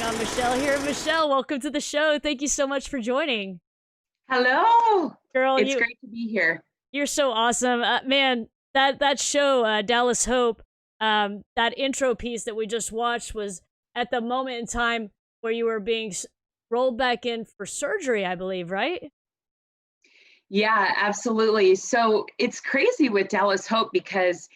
on Michelle here. Michelle, welcome to the show. Thank you so much for joining. Hello. Girl, It's great to be here. you're so awesome. Man, that show, Dallas Hope, that intro piece that we just watched was at the moment in time where you were being rolled back in for surgery, I believe, right? Yeah, absolutely. So it's crazy with Dallas Hope because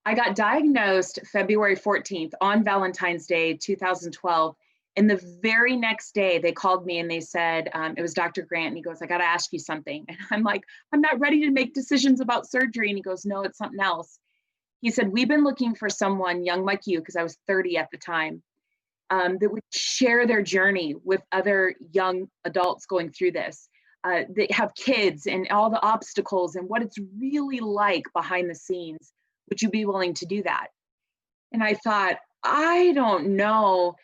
I got diagnosed February 14th on Valentine's Day, 2012. And the very next day, they called me and they said, it was Dr. Grant. And he goes, I got to ask you something. And I'm like, I'm not ready to make decisions about surgery. And he goes, no, it's something else. He said, we've been looking for someone young like you, because I was 30 at the time, that would share their journey with other young adults going through this. That have kids and all the obstacles and what it's really like behind the scenes. Would you be willing to do that? And I thought, I don't know.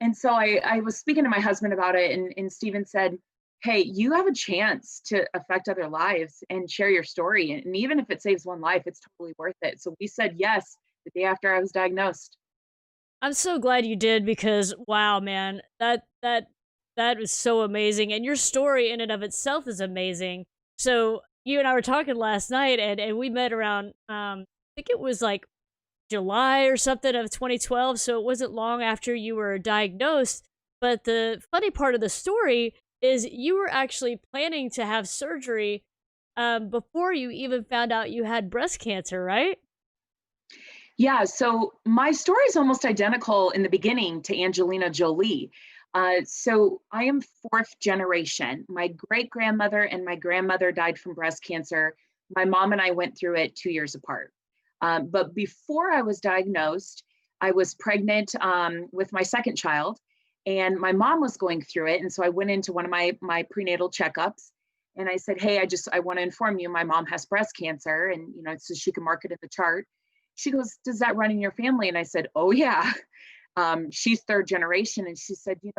And so I was speaking to my husband about it, and Stephen said, hey, you have a chance to affect other lives and share your story. And even if it saves one life, it's totally worth it. So we said yes the day after I was diagnosed. I'm so glad you did because wow, man, that was so amazing, and your story in and of itself is amazing. So you and I were talking last night, and we met around I think it was like July or something of 2012. So it wasn't long after you were diagnosed. But the funny part of the story is you were actually planning to have surgery before you even found out you had breast cancer, right? Yeah, so my story is almost identical in the beginning to Angelina Jolie. So I am fourth generation. My great grandmother and my grandmother died from breast cancer. My mom and I went through it 2 years apart. But before I was diagnosed, I was pregnant with my second child, and my mom was going through it. And so I went into one of my prenatal checkups, and I said, "Hey, I want to inform you, my mom has breast cancer, and so she can mark it in the chart." She goes, "Does that run in your family?" And I said, "Oh yeah." She's third generation, and she said, "You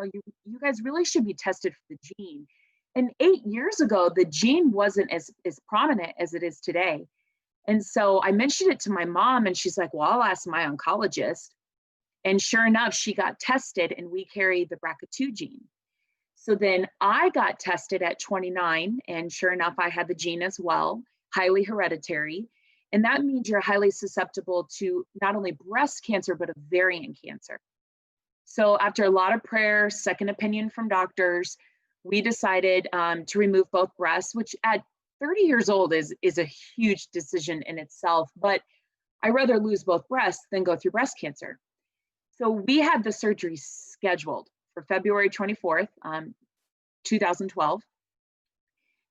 guys really should be tested for the gene." And 8 years ago, the gene wasn't as prominent as it is today. And so I mentioned it to my mom, and she's like, "Well, I'll ask my oncologist." And sure enough, she got tested, and we carry the BRCA2 gene. So then I got tested at 29, and sure enough, I had the gene as well, highly hereditary. And that means you're highly susceptible to not only breast cancer, but ovarian cancer. So after a lot of prayer, second opinion from doctors, we decided to remove both breasts, which at 30 years old is a huge decision in itself. But I rather lose both breasts than go through breast cancer. So we had the surgery scheduled for February 24th, 2012.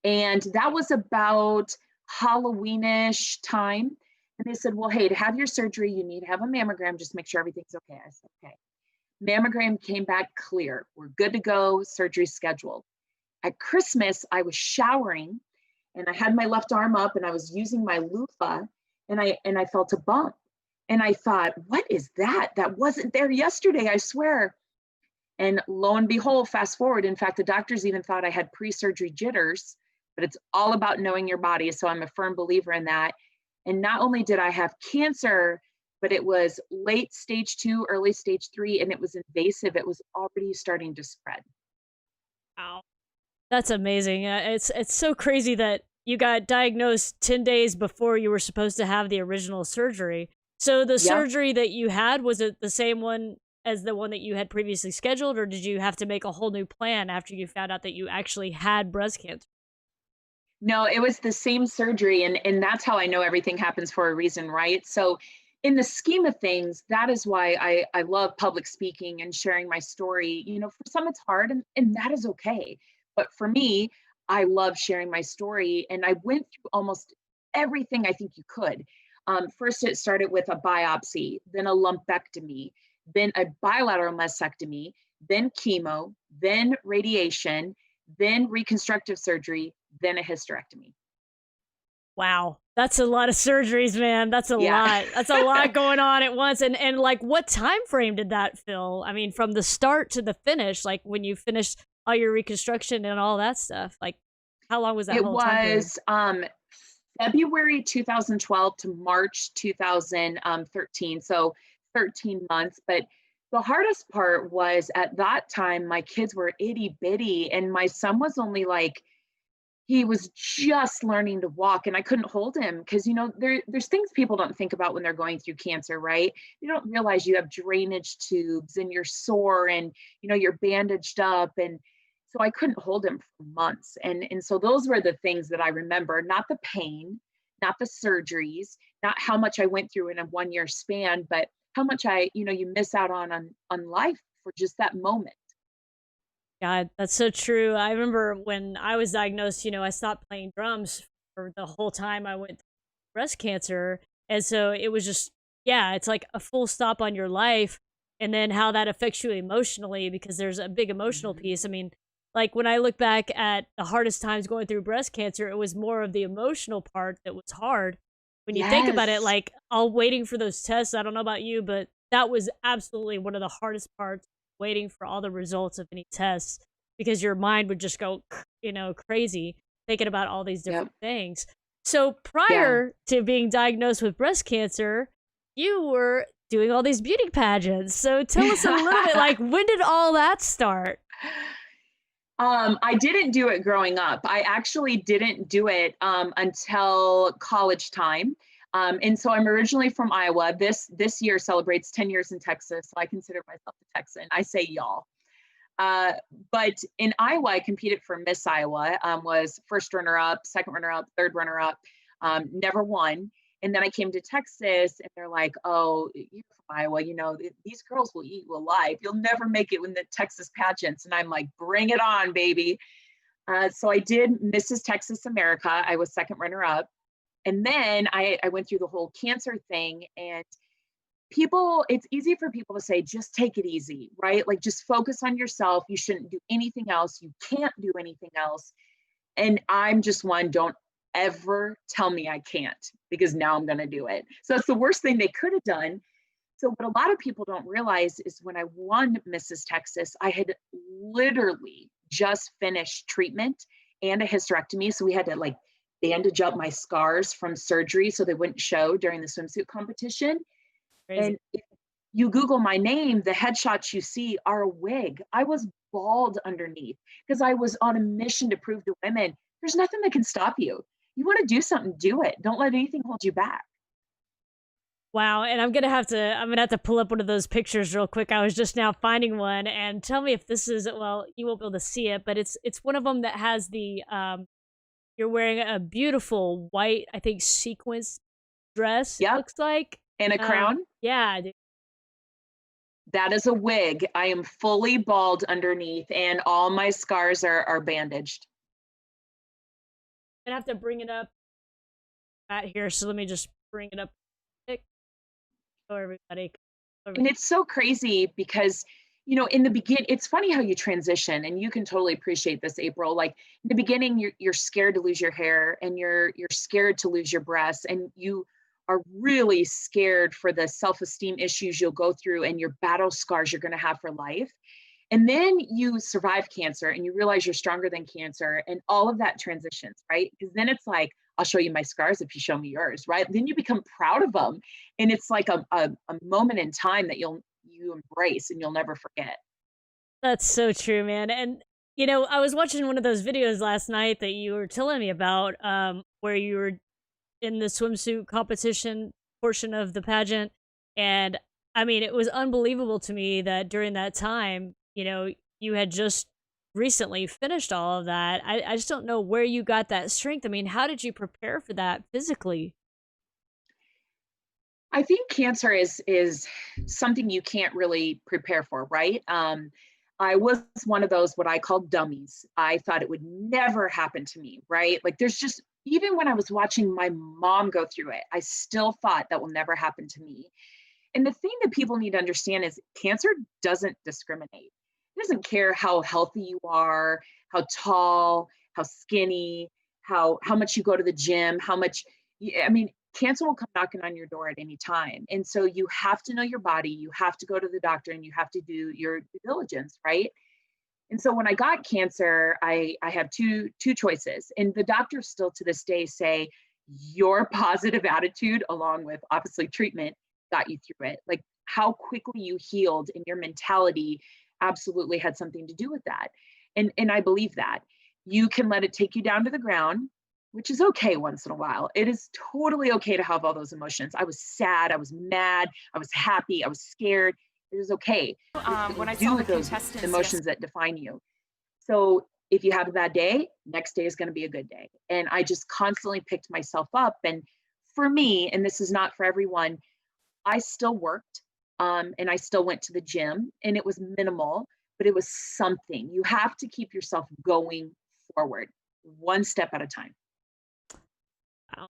And that was about Halloweenish time. And they said, well, hey, to have your surgery, you need to have a mammogram. Just make sure everything's okay. I said, okay. Mammogram came back clear. We're good to go. Surgery scheduled. At Christmas, I was showering and I had my left arm up and I was using my loofah, and I felt a bump. And I thought, what is that? That wasn't there yesterday, I swear. And lo and behold, fast forward. In fact, the doctors even thought I had pre-surgery jitters, but it's all about knowing your body. So I'm a firm believer in that. And not only did I have cancer, but it was late stage 2, early stage 3, and it was invasive. It was already starting to spread. Wow. That's amazing. It's so crazy that you got diagnosed 10 days before you were supposed to have the original surgery. So the Yep. surgery that you had, was it the same one as the one that you had previously scheduled, or did you have to make a whole new plan after you found out that you actually had breast cancer? No, it was the same surgery, and that's how I know everything happens for a reason, right? So in the scheme of things, that is why I love public speaking and sharing my story. For some it's hard, and that is okay. But for me, I love sharing my story, and I went through almost everything I think you could. First, it started with a biopsy, then a lumpectomy, then a bilateral mastectomy, then chemo, then radiation, then reconstructive surgery, then a hysterectomy. Wow. That's a lot of surgeries, man. That's a Yeah. lot. That's a lot going on at once. And like what time frame did that fill? I mean, from the start to the finish, like when you finished all your reconstruction and all that stuff. Like how long was that It whole time period? was February 2012 to March 2013, so 13 months. But The hardest part was at that time, my kids were itty bitty, and my son was only like, he was just learning to walk, and I couldn't hold him because, there's things people don't think about when they're going through cancer, right? You don't realize you have drainage tubes and you're sore and, you're bandaged up. And so I couldn't hold him for months. And so those were the things that I remember, not the pain, not the surgeries, not how much I went through in a 1 year span, but how much you miss out on life for just that moment. God, that's so true. I remember when I was diagnosed, I stopped playing drums for the whole time I went through breast cancer. And so it was just, yeah, it's like a full stop on your life. And then how that affects you emotionally, because there's a big emotional Mhm. piece. I mean, like when I look back at the hardest times going through breast cancer, it was more of the emotional part that was hard. When you think about it, Yes. like all waiting for those tests, I don't know about you, but that was absolutely one of the hardest parts, waiting for all the results of any tests, because your mind would just go, crazy thinking about all these Yep. different things. So Yeah. prior to being diagnosed with breast cancer, you were doing all these beauty pageants. So tell us a little bit, like, when did all that start? I didn't do it growing up. I actually didn't do it until college time. And so I'm originally from Iowa. This year celebrates 10 years in Texas. So I consider myself a Texan. I say y'all. Uh, but in Iowa, I competed for Miss Iowa, was first runner up, second runner up, third runner up, never won. And then I came to Texas and they're like, oh, you're from Iowa, these girls will eat you alive. You'll never make it in the Texas pageants. And I'm like, bring it on, baby. So I did Mrs. Texas America. I was second runner up. And then I went through the whole cancer thing, and it's easy for people to say, just take it easy, right? Like, just focus on yourself. You shouldn't do anything else. You can't do anything else. And I'm just one, don't ever tell me I can't, because now I'm going to do it. So that's the worst thing they could have done. So, what a lot of people don't realize is when I won Mrs. Texas, I had literally just finished treatment and a hysterectomy. So, we had to like bandage up my scars from surgery so they wouldn't show during the swimsuit competition. Crazy. And if you Google my name, the headshots you see are a wig. I was bald underneath because I was on a mission to prove to women there's nothing that can stop you. You want to do something, do it. Don't let anything hold you back. Wow, and I'm gonna have to pull up one of those pictures real quick. I was just now finding one, and tell me if this is, well, you won't be able to see it, but it's one of them that has the you're wearing a beautiful white, I think, sequence dress, it Yep. looks like. And a crown, Yeah, that is a wig. I am fully bald underneath, and all my scars are bandaged. I'm gonna have to bring it up at here. So let me just bring it up quick so everybody. And it's so crazy because, in the beginning, it's funny how you transition, and you can totally appreciate this, April. Like, in the beginning, you're scared to lose your hair, and you're scared to lose your breasts, and you are really scared for the self-esteem issues you'll go through and your battle scars you're going to have for life. And then you survive cancer and you realize you're stronger than cancer, and all of that transitions, right? Because then it's like, I'll show you my scars if you show me yours, right? Then you become proud of them. And it's like a moment in time that you embrace and you'll never forget. That's so true, man. And I was watching one of those videos last night that you were telling me about, where you were in the swimsuit competition portion of the pageant. And I mean, it was unbelievable to me that during that time, you had just recently finished all of that. I just don't know where you got that strength. I mean, how did you prepare for that physically? I think cancer is something you can't really prepare for, right? I was one of those what I call dummies. I thought it would never happen to me, right? Like, there's just, even when I was watching my mom go through it, I still thought that will never happen to me. And the thing that people need to understand is cancer doesn't discriminate. It doesn't care how healthy you are, how tall, how skinny, how much you go to the gym, how much I mean, cancer will come knocking on your door at any time. And so you have to know your body, you have to go to the doctor, and you have to do your due diligence, right? And so when I got cancer, I have two choices. And the doctors still to this day say your positive attitude, along with obviously treatment, got you through it. Like how quickly you healed and your mentality absolutely had something to do with that. And I believe that. You can let it take you down to the ground, which is okay once in a while. It is totally okay to have all those emotions. I was sad, I was mad, I was happy, I was scared. It is okay. When You I saw do the those contestants emotions that define you. So if you have a bad day, next day is going to be a good day. And I just constantly picked myself up. And for me, and this is not for everyone, I still worked, and I still went to the gym, and it was minimal, but it was something. You have to keep yourself going forward, one step at a time. Wow.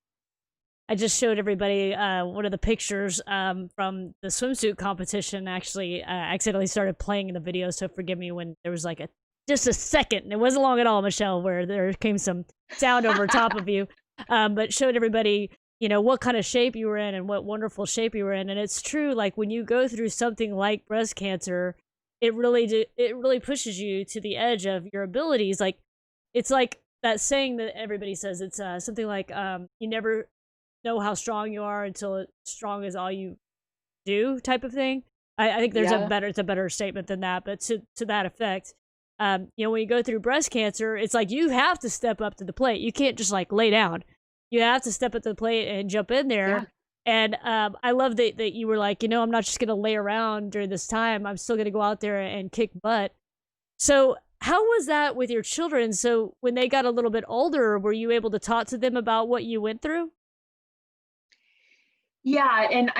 I just showed everybody one of the pictures from the swimsuit competition. Actually, I accidentally started playing in the video, so forgive me when there was like a just a second, and it wasn't long at all, Michelle, where there came some sound over top of you. But showed everybody, what kind of shape you were in and what wonderful shape you were in. And it's true, like when you go through something like breast cancer, it really pushes you to the edge of your abilities. Like it's like that saying that everybody says. It's something like you never know how strong you are until it's strong as all you do, type of thing. I think Yeah, it's a better statement than that, but to that effect. When you go through breast cancer, it's like you have to step up to the plate. You can't just like lay down. You have to step up to the plate and jump in yeah. there. And I love that you were like, I'm not just gonna lay around during this time. I'm still gonna go out there and kick butt. So how was that with your children? So when they got a little bit older, were you able to talk to them about what you went through? Yeah, and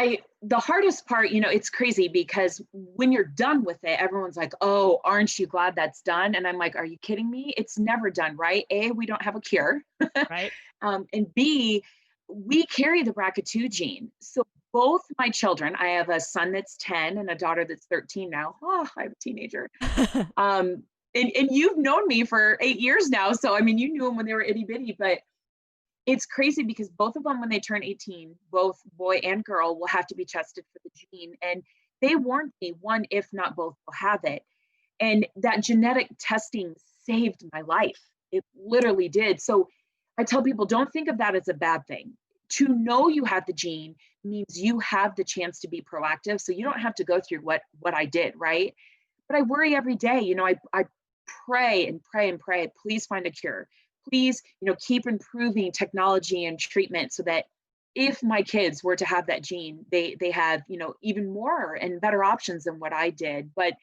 the hardest part, it's crazy because when you're done with it, everyone's like, "Oh, aren't you glad that's done?" And I'm like, "Are you kidding me? It's never done, right? A, we don't have a cure. Right. And B, we carry the BRCA2 gene. So both my children, I have a son that's 10 and a daughter that's 13 now. Oh, I have a teenager. And you've known me for 8 years now. So I mean, you knew them when they were itty bitty, but it's crazy because both of them, when they turn 18, both boy and girl, will have to be tested for the gene. And they warned me one, if not both, will have it. And that genetic testing saved my life. It literally did. So I tell people, don't think of that as a bad thing. To know you have the gene means you have the chance to be proactive. So you don't have to go through what I did, right? But I worry every day. I pray and pray and pray, please find a cure. Please, keep improving technology and treatment so that if my kids were to have that gene, they have, even more and better options than what I did. But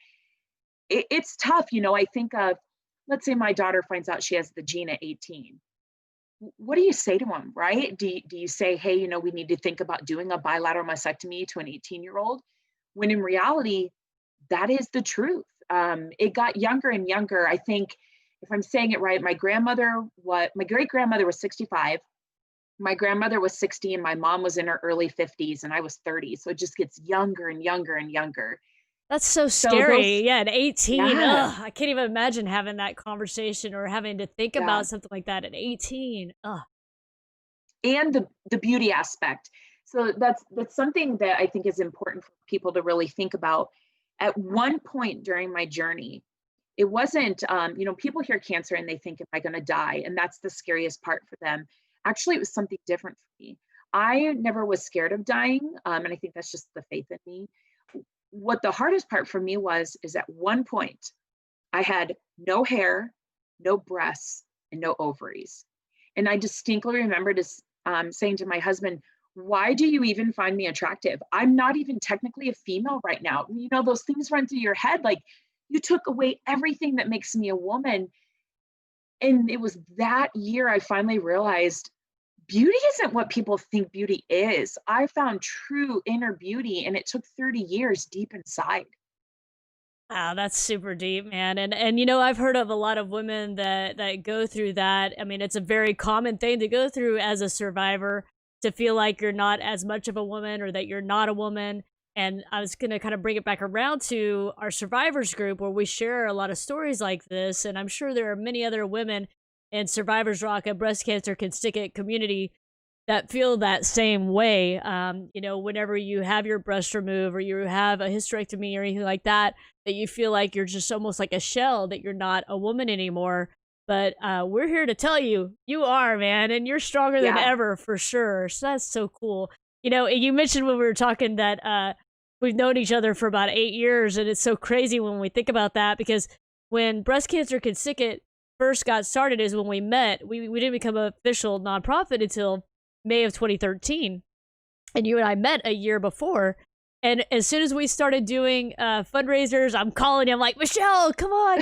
it's tough. I think of, let's say my daughter finds out she has the gene at 18. What do you say to them, right? Do you say, hey, we need to think about doing a bilateral mastectomy to an 18-year-old? When in reality, that is the truth. It got younger and younger. I think, if I'm saying it right, my great grandmother was 65. My grandmother was 60, and my mom was in her early 50s, and I was 30. So it just gets younger and younger and younger. That's so So those, scary. Yeah, at 18, yeah, ugh, I can't even imagine having that conversation or having to think yeah. about something like that at 18. Ugh. And the beauty aspect. So that's something that I think is important for people to really think about. At one point during my journey, it wasn't, people hear cancer and they think, am I going to die? And that's the scariest part for them. Actually, it was something different for me. I never was scared of dying. And I think that's just the faith in me. What the hardest part for me is at one point, I had no hair, no breasts, and no ovaries. And I distinctly remember just saying to my husband, why do you even find me attractive? I'm not even technically a female right now. Those things run through your head. Like, you took away everything that makes me a woman. And it was that year I finally realized beauty isn't what people think beauty is. I found true inner beauty, and it took 30 years deep inside. Wow, that's super deep, man. And I've heard of a lot of women that go through that. I mean, it's a very common thing to go through as a survivor, to feel like you're not as much of a woman or that you're not a woman. And I was going to kind of bring it back around to our survivors group, where we share a lot of stories like this, and I'm sure there are many other women in Survivors Rock, a breast cancer can stick it community, that feel that same way. Whenever you have your breast removed or you have a hysterectomy or anything like that, that you feel like you're just almost like a shell, that you're not a woman anymore. But we're here to tell you, you are, man, and you're stronger than Yeah. ever for sure. So that's so cool. And you mentioned when we were talking that we've known each other for about 8 years, and it's so crazy when we think about that because when Breast Cancer Can Sick It first got started is when we met. We didn't become an official nonprofit until May of 2013, and you and I met a year before. And as soon as we started doing fundraisers, I'm calling you. I'm like, Michelle, come on,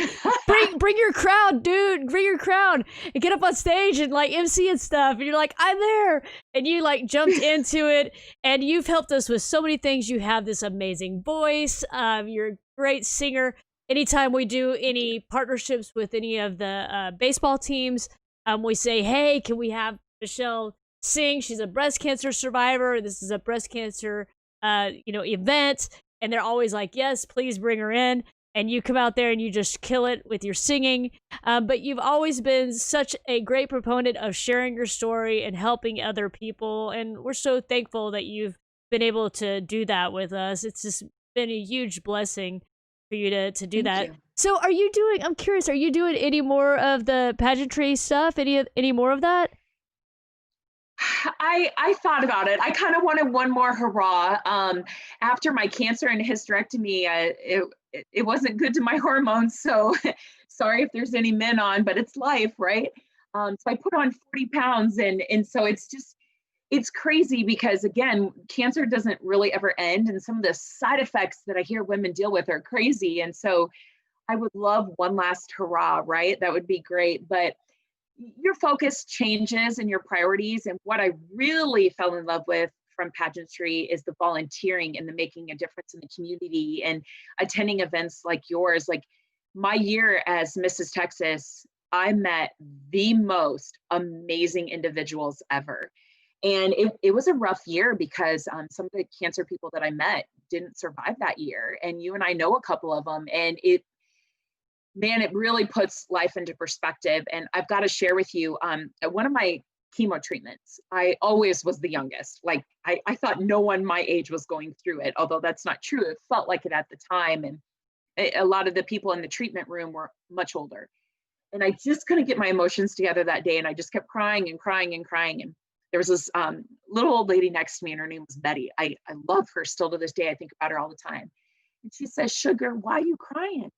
bring your crowd, dude, bring your crowd, and get up on stage and like MC and stuff. And you're like, I'm there, and you like jumped into it, and you've helped us with so many things. You have this amazing voice. You're a great singer. Anytime we do any partnerships with any of the baseball teams, we say, hey, can we have Michelle sing? She's a breast cancer survivor. This is a breast cancer event, and they're always like, yes, please bring her in. And you come out there and you just kill it with your singing. But you've always been such a great proponent of sharing your story and helping other people. And we're so thankful that you've been able to do that with us. It's just been a huge blessing for you to do Thank that. you. So I'm curious, are you doing any more of the pageantry stuff? Any more of that? I thought about it. I kind of wanted one more hurrah. After my cancer and hysterectomy, it wasn't good to my hormones. So sorry if there's any men on, but it's life, right? So I put on 40 pounds, and so it's crazy because again, cancer doesn't really ever end, and some of the side effects that I hear women deal with are crazy. And so I would love one last hurrah, right? That would be great, but your focus changes and your priorities. And what I really fell in love with from pageantry is the volunteering and the making a difference in the community and attending events like yours. Like my year as Mrs. Texas, I met the most amazing individuals ever. And it was a rough year because some of the cancer people that I met didn't survive that year. And you and I know a couple of them. And it really puts life into perspective. And I've got to share with you, at one of my chemo treatments, I always was the youngest. Like I thought no one my age was going through it, although that's not true. It felt like it at the time. And a lot of the people in the treatment room were much older. And I just couldn't get my emotions together that day. And I just kept crying and crying and crying. And there was this little old lady next to me, and her name was Betty. I love her still to this day. I think about her all the time. And she says, Sugar, why are you crying?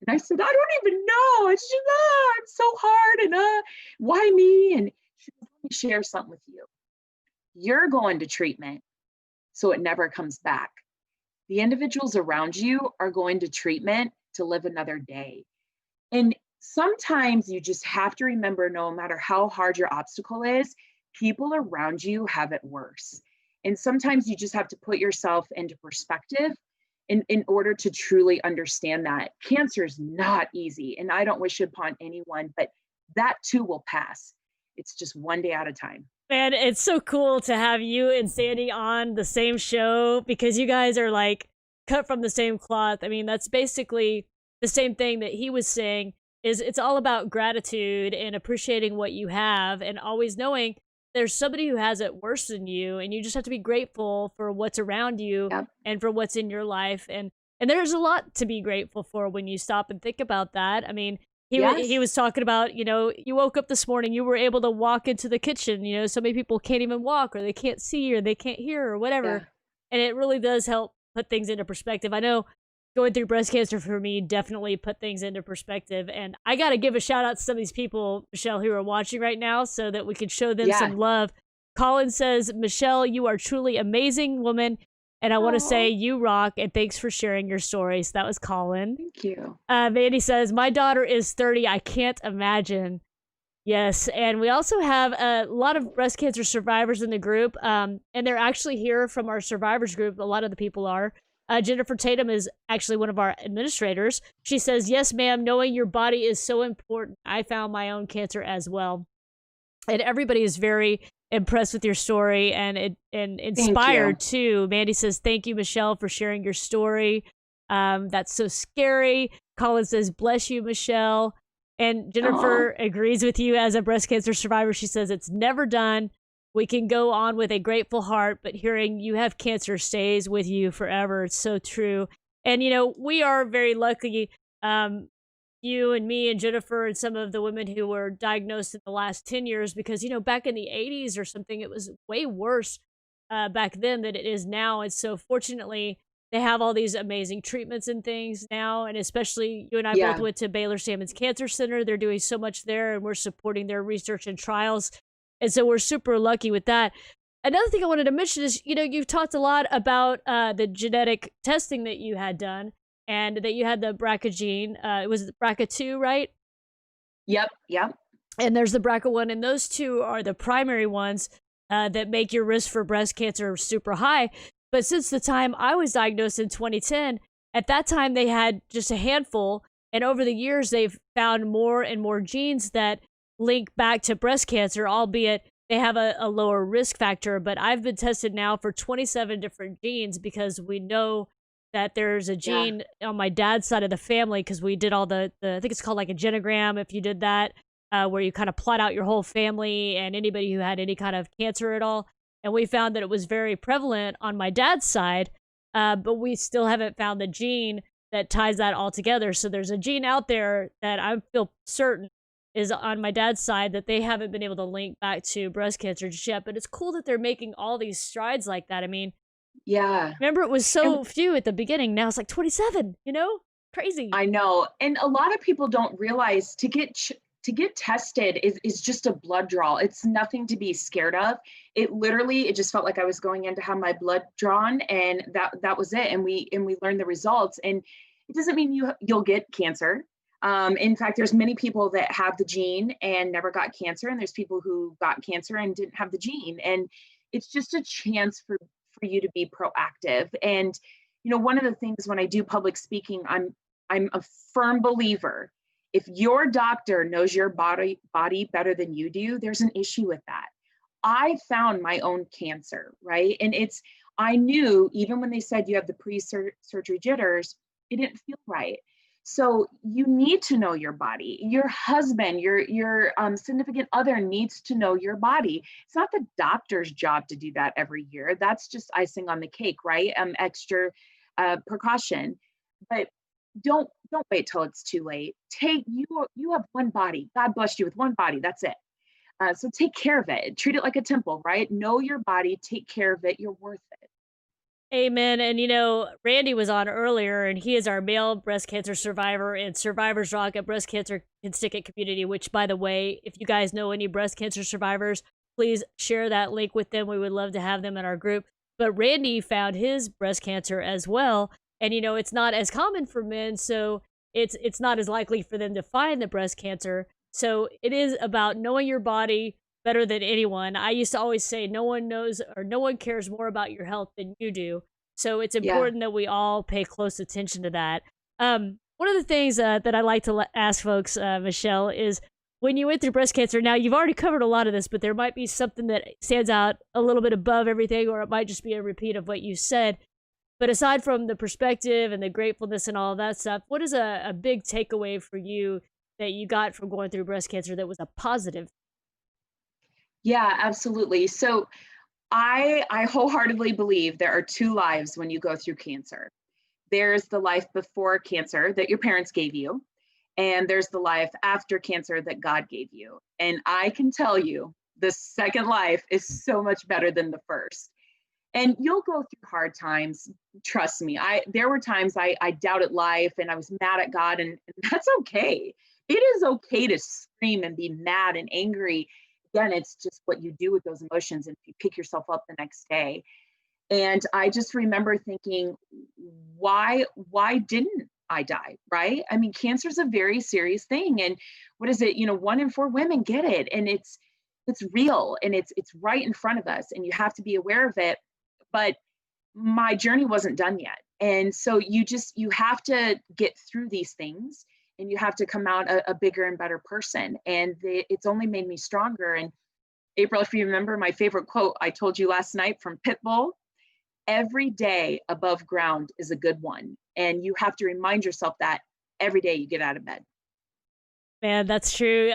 And I said, I don't even know. It's just, it's so hard. And why me? And she said, let me share something with you. You're going to treatment, so it never comes back. The individuals around you are going to treatment to live another day. And sometimes you just have to remember, no matter how hard your obstacle is, people around you have it worse. And sometimes you just have to put yourself into perspective in order to truly understand that cancer is not easy, and I don't wish it upon anyone, but that too will pass. It's just one day at a time. Man, it's so cool to have you and Sandy on the same show because you guys are like cut from the same cloth. I mean, that's basically the same thing that he was saying is it's all about gratitude and appreciating what you have and always knowing there's somebody who has it worse than you, and you just have to be grateful for what's around you Yep. and for what's in your life. And there's a lot to be grateful for when you stop and think about that. I mean, he Yes. was talking about, you woke up this morning, you were able to walk into the kitchen. So many people can't even walk, or they can't see, or they can't hear, or Yeah. whatever. And it really does help put things into perspective. I know going through breast cancer for me definitely put things into perspective. And I got to give a shout out to some of these people, Michelle, who are watching right now so that we can show them Yeah. some love. Colin says, Michelle, you are truly amazing woman. And I want to say Oh, you rock, and thanks for sharing your story. So that was Colin. thank you. Mandy says, my daughter is 30. I can't imagine. Yes, and we also have a lot of breast cancer survivors in the group, and they're actually here from our survivors group. A lot of the people are. Jennifer Tatum is actually one of our administrators. She says, yes, ma'am, knowing your body is so important. I found my own cancer as well. And everybody is very impressed with your story and Thank you. inspired too. Mandy says, thank you, Michelle, for sharing your story. That's so scary. Colin says, bless you, Michelle. And Oh, Jennifer agrees with you as a breast cancer survivor. She says, it's never done. We can go on with a grateful heart, but hearing you have cancer stays with you forever. It's so true. And, we are very lucky. You and me and Jennifer and some of the women who were diagnosed in the last 10 years, because, back in the 80s or something, it was way worse. back then than it is now. And so, fortunately, they have all these amazing treatments and things now. And especially you and I both Yeah. went to Baylor Salmon's Cancer Center. They're doing so much there, and we're supporting their research and trials. And so, we're super lucky with that. Another thing I wanted to mention is, you've talked a lot about the genetic testing that you had done, and that you had the BRCA gene. It was BRCA2, right? Yep. Yep. And there's the BRCA1, and those two are the primary ones that make your risk for breast cancer super high. But since the time I was diagnosed in 2010, at that time they had just a handful, and over the years they've found more and more genes that link back to breast cancer, albeit they have a lower risk factor. But I've been tested now for 27 different genes because we know that there's a Yeah. gene on my dad's side of the family, because we did all the I think it's called like a genogram if you did that, where you kind of plot out your whole family and anybody who had any kind of cancer at all. And we found that it was very prevalent on my dad's side, but we still haven't found the gene that ties that all together. So there's a gene out there that I feel certain is on my dad's side that they haven't been able to link back to breast cancer just yet. But it's cool that they're making all these strides like that. I mean, Yeah. remember it was And so few at the beginning. Now it's like 27, Crazy. I know, and a lot of people don't realize to get tested is just a blood draw. It's nothing to be scared of. It just felt like I was going in to have my blood drawn, and that was it. And we learned the results, and it doesn't mean you'll get cancer. In fact, there's many people that have the gene and never got cancer, and there's people who got cancer and didn't have the gene, and it's just a chance for you to be proactive. And one of the things when I do public speaking, I'm a firm believer. If your doctor knows your body better than you do, there's an issue with that. I found my own cancer, right? And I knew even when they said you have the pre-surgery jitters, it didn't feel right. So you need to know your body. Your husband, your significant other needs to know your body. It's not the doctor's job to do that every year. That's just icing on the cake, right? Extra precaution. But don't wait till it's too late. You have one body. God blessed you with one body. That's it. So take care of it. Treat it like a temple, right? Know your body. Take care of it. You're worth it. Amen. And Randy was on earlier, and he is our male breast cancer survivor and Survivors Rock at Breast Cancer Constituent Community, which, by the way, if you guys know any breast cancer survivors, please share that link with them. We would love to have them in our group. But Randy found his breast cancer as well. And it's not as common for men, so it's not as likely for them to find the breast cancer. So it is about knowing your body better than anyone. I used to always say no one knows or no one cares more about your health than you do. So it's Yeah. important that we all pay close attention to that. One of the things that I like to ask folks, Michelle, is when you went through breast cancer. Now you've already covered a lot of this, but there might be something that stands out a little bit above everything, or it might just be a repeat of what you said. But aside from the perspective and the gratefulness and all of that stuff, what is a big takeaway for you that you got from going through breast cancer that was a positive? Yeah, absolutely. So I wholeheartedly believe there are two lives when you go through cancer. There's the life before cancer that your parents gave you, and there's the life after cancer that God gave you. And I can tell you, the second life is so much better than the first. And you'll go through hard times. Trust me. There were times I doubted life and I was mad at God, and that's okay. It is okay to scream and be mad and angry. Again, it's just what you do with those emotions, and you pick yourself up the next day. And I just remember thinking, why didn't I die? Right? I mean, cancer is a very serious thing. And what is it? 1 in 4 women get it. And it's real, and it's right in front of us, and you have to be aware of it. But my journey wasn't done yet. And so you have to get through these things, and you have to come out a bigger and better person. And it's only made me stronger. And April, if you remember my favorite quote I told you last night from Pitbull, every day above ground is a good one. And you have to remind yourself that every day you get out of bed. Man, that's true.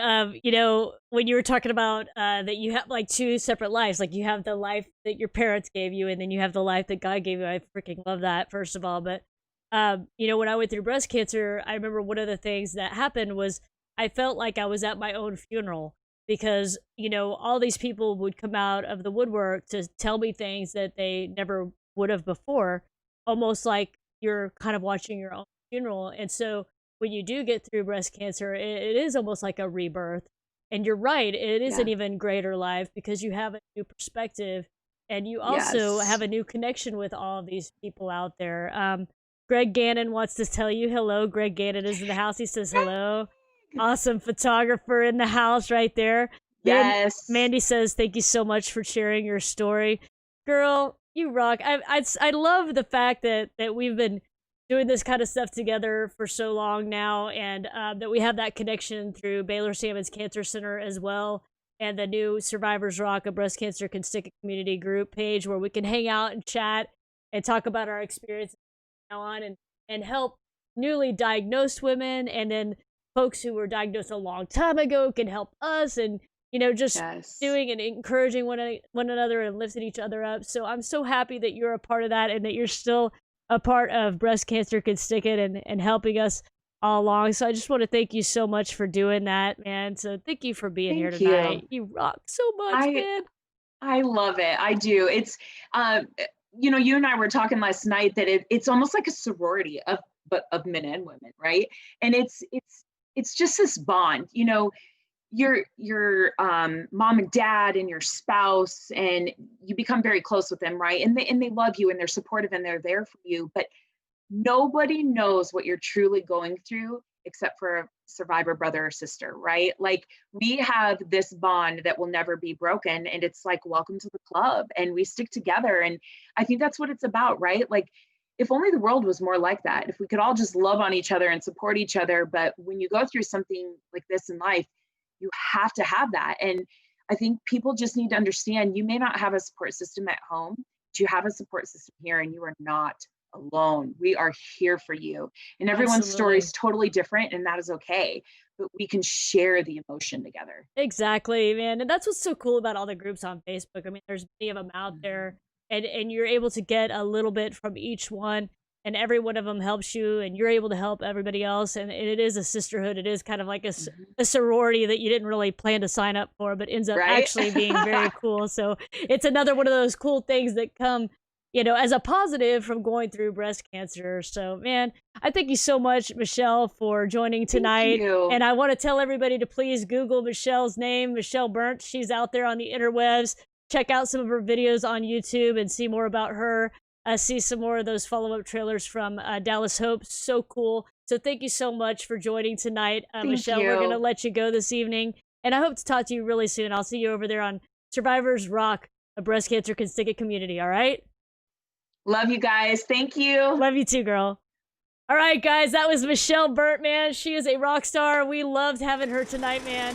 When you were talking about that you have like two separate lives, like you have the life that your parents gave you, and then you have the life that God gave you. I freaking love that, first of all. But, when I went through breast cancer, I remember one of the things that happened was I felt like I was at my own funeral. because, all these people would come out of the woodwork to tell me things that they never would have before, almost like you're kind of watching your own funeral. And so when you do get through breast cancer, it is almost like a rebirth. And you're right, it is an Yeah. even greater life because you have a new perspective and you also have Yes. a new connection with all of these people out there. Greg Gannon wants to tell you hello. Greg Gannon is in the house. He says hello. Awesome photographer in the house right there. Yes. Mandy says, "Thank you so much for sharing your story, girl. You rock." I love the fact that we've been doing this kind of stuff together for so long now, and that we have that connection through Baylor Salmon's Cancer Center as well, and the new Survivors Rock, a breast cancer can stick a community group page where we can hang out and chat and talk about our experiences now on, and help newly diagnosed women, and then folks who were diagnosed a long time ago can help us, and just Yes. doing and encouraging one another and lifting each other up. So I'm so happy that you're a part of that and that you're still a part of Breast Cancer Can Stick It, and helping us all along. So I just want to thank you so much for doing that, man. So thank you for being here Thank you. tonight. You rock so much, I man. I love it. I do. You and I were talking last night that it's almost like a sorority of men and women, right? And it's just this bond. Your mom and dad and your spouse, and you become very close with them, right? And they love you and they're supportive and they're there for you. But nobody knows what you're truly going through except for a survivor brother or sister, right? Like, we have this bond that will never be broken, and it's like, welcome to the club, and we stick together. And I think that's what it's about, right? Like, if only the world was more like that, if we could all just love on each other and support each other. But when you go through something like this in life, you have to have that. And I think people just need to understand, you may not have a support system at home, but you have a support system here, and you are not alone. We are here for you. And everyone's story Absolutely. is totally different, and that is okay. But we can share the emotion together. Exactly, man. And that's what's so cool about all the groups on Facebook. I mean, there's many of them out there, Mhm. and you're able to get a little bit from each one, and every one of them helps you, and you're able to help everybody else. And it is a sisterhood. It is kind of like Mhm. a sorority that you didn't really plan to sign up for, but ends up Right? actually being very cool. So it's another one of those cool things that come, as a positive from going through breast cancer. So, man, I thank you so much, Michelle, for joining Thank tonight. you. And I want to tell everybody to please Google Michelle's name, Michelle Berndt. She's out there on the interwebs. Check out some of her videos on YouTube and see more about her. See some more of those follow up trailers from Dallas Hope. So cool. So thank you so much for joining tonight, Thank Michelle. We're going to you. let you go this evening. And I hope to talk to you really soon. I'll see you over there on Survivors Rock, a breast cancer can stick it community. All right? Love you guys. Thank you. Love you too, girl. All right, guys, that was Michelle Burt, man. She is a rock star. We loved having her tonight, man.